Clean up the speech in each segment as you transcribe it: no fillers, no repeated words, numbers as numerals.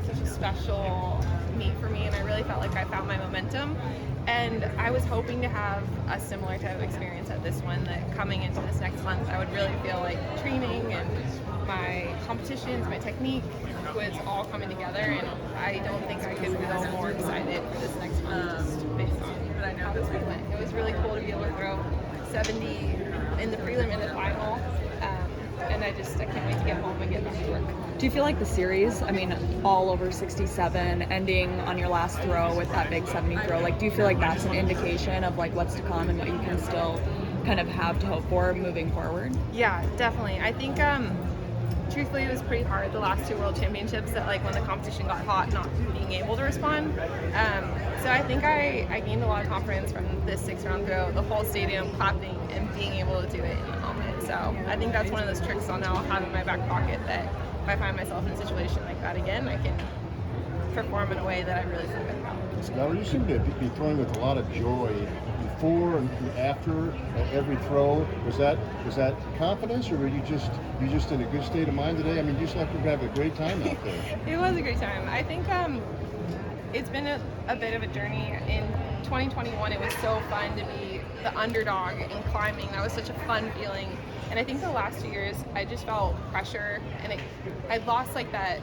such a special meet for me, and I really felt like I found my momentum. And I was hoping to have a similar type of experience at this one, that coming into this next month, I would really feel like training and my competitions, my technique was all coming together, and I don't think I could feel more excited for this next month just based on how this week went. It was really cool to be able to throw 70 in the prelim and the final, and I can't wait to get home and get back to work. Do you feel like the series, I mean, all over 67, ending on your last throw with that big 70 throw, like, do you feel like that's an indication of like what's to come and what you can still kind of have to hope for moving forward? Yeah, definitely. I think truthfully it was pretty hard the last two World Championships, that like when the competition got hot, not being able to respond. So I think I gained a lot of confidence from this 6-round throw, the whole stadium clapping and being able to do it in the moment. So I think that's one of those tricks I'll now have in my back pocket, that if I find myself in a situation like that again, I can perform in a way that I really feel good about. Valarie, you seem to be throwing with a lot of joy before and after every throw. Was that confidence, or were you just in a good state of mind today? I mean, you just like to have a great time out there. It was a great time. I think it's been a bit of a journey. In 2021, it was so fun to be the underdog in climbing. That was such a fun feeling. And I think the last 2 years, I just felt pressure, and I lost like that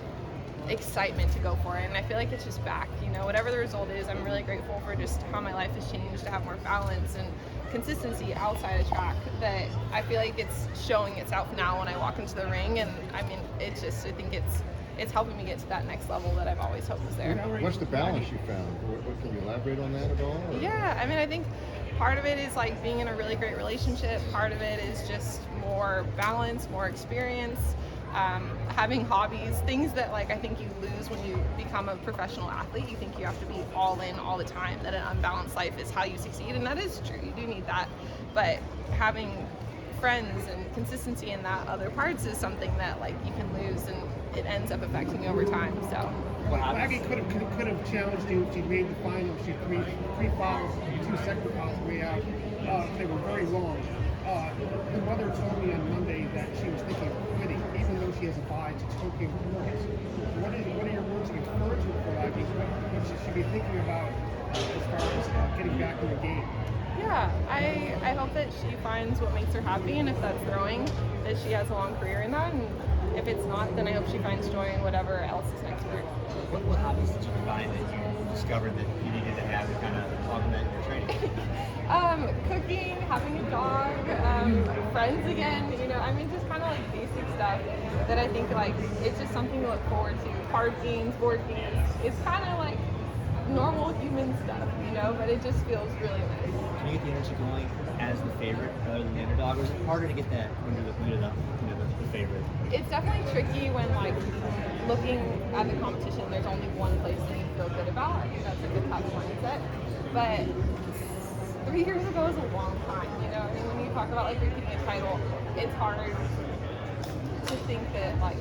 excitement to go for it, and I feel like it's just back. You know, whatever the result is, I'm really grateful for just how my life has changed, to have more balance and consistency outside of track, that I feel like it's showing itself now when I walk into the ring. And I mean, I think it's helping me get to that next level that I've always hoped was there. What's the balance you found? What can you elaborate on that at all? Or? Yeah, I mean, I think part of it is like being in a really great relationship. Part of it is just more balance, more experience, having hobbies, things that like I think you lose when you become a professional athlete. You think you have to be all in all the time, that an unbalanced life is how you succeed, and that is true. You do need that, but having friends and consistency in that other parts is something that like you can lose, and it ends up affecting you over time. So Maggie could have challenged you if she made the final. She had three fouls, 2 second fouls way out. They were very long. Her mother told me on Monday that she was thinking of quitting, even though she has a bye to Tokyo Olympics. What are your words of encouragement for Maggie? What should she be thinking about as far as getting back in the game? Yeah, I hope that she finds what makes her happy, and if that's throwing, that she has a long career in that, and if it's not, then I hope she finds joy in whatever else is next for her. What hobbies did you find that you discovered that you needed to have to kind of augment your training? Cooking, having a dog, friends again, you know, I mean, just kind of like basic stuff that I think like it's just something to look forward to. Card games, board games, it's kind of like normal human stuff, you know, but it just feels really nice. Can you get the energy going as the favorite rather than the underdog, or is it harder to get that when you're the favorite? It's definitely tricky when like looking at the competition, there's only one place that you feel good about. I think that's like a tough mindset. But 3 years ago is a long time, you know. I mean, when you talk about like repeating a title, it's hard to think that like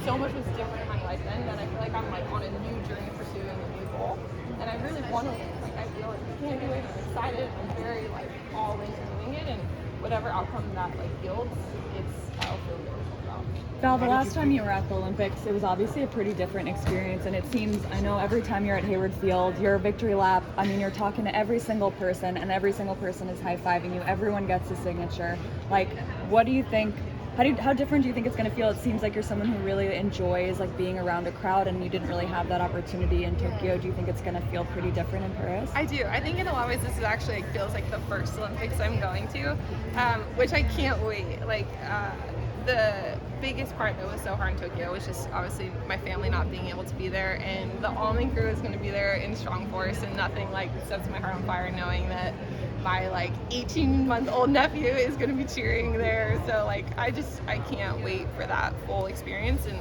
so much was different in my life then. That I feel like I'm like on a new journey pursuing a new goal, and I really want to. Like I feel like I can't do it. I'm excited. I'm very like all into doing it, and whatever outcome that like yields, I'll feel really good about. Val, the last time you were at the Olympics, it was obviously a pretty different experience, and it seems, I know every time you're at Hayward Field, your victory lap, I mean, you're talking to every single person, and every single person is high-fiving you. Everyone gets a signature. Like, what do you think, how different do you think it's going to feel? It seems like you're someone who really enjoys like being around a crowd, and you didn't really have that opportunity in Tokyo. Do you think it's going to feel pretty different in Paris? I do. I think in a lot of ways this is actually like, feels like the first Olympics I'm going to, which I can't wait. Like, the biggest part that was so hard in Tokyo was just obviously my family not being able to be there, and the Allman crew is going to be there in strong force, and nothing like sets my heart on fire knowing that my like 18-month-old nephew is going to be cheering there. So like I can't wait for that full experience. And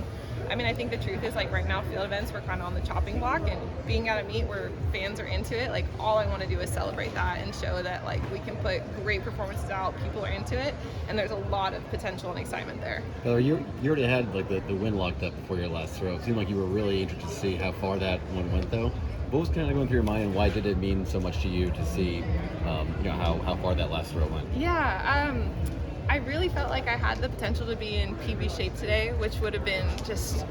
I mean, I think the truth is like right now field events, we're kind of on the chopping block, and being at a meet where fans are into it, like all I want to do is celebrate that and show that like we can put great performances out, people are into it, and there's a lot of potential and excitement there. You already had like the win locked up before your last throw. It seemed like you were really interested to see how far that one went though. What was kind of going through your mind, and why did it mean so much to you to see how far that last throw went? Yeah, I really felt like I had the potential to be in PB shape today, which would have been just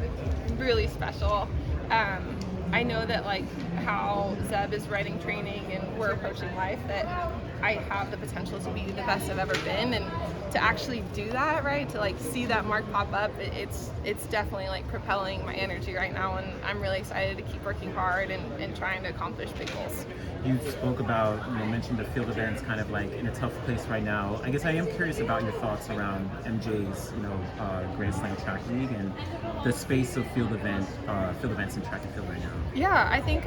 really special. I know that like how Zeb is writing training and we're approaching life, that I have the potential to be the best I've ever been, and to actually do that, right, to like see that mark pop up, it's definitely like propelling my energy right now, and I'm really excited to keep working hard and trying to accomplish big goals. You spoke about, mentioned the field events kind of like in a tough place right now. I guess I am curious about your thoughts around MJ's, Grand Slam track league and the space of field events in track and field right now. Yeah, I think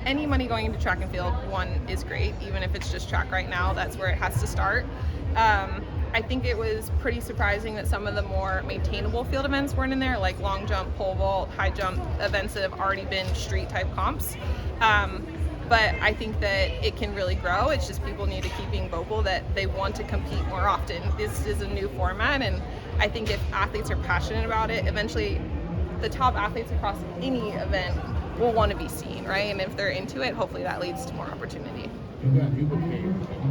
any money going into track and field, one, is great, even if it's just track right now, that's where it has to start. I think it was pretty surprising that some of the more maintainable field events weren't in there, like long jump, pole vault, high jump events that have already been street type comps. But I think that it can really grow. It's just people need to keep being vocal that they want to compete more often. This is a new format, and I think if athletes are passionate about it, eventually the top athletes across any event will want to be seen, right? And if they're into it, hopefully that leads to more opportunity. You became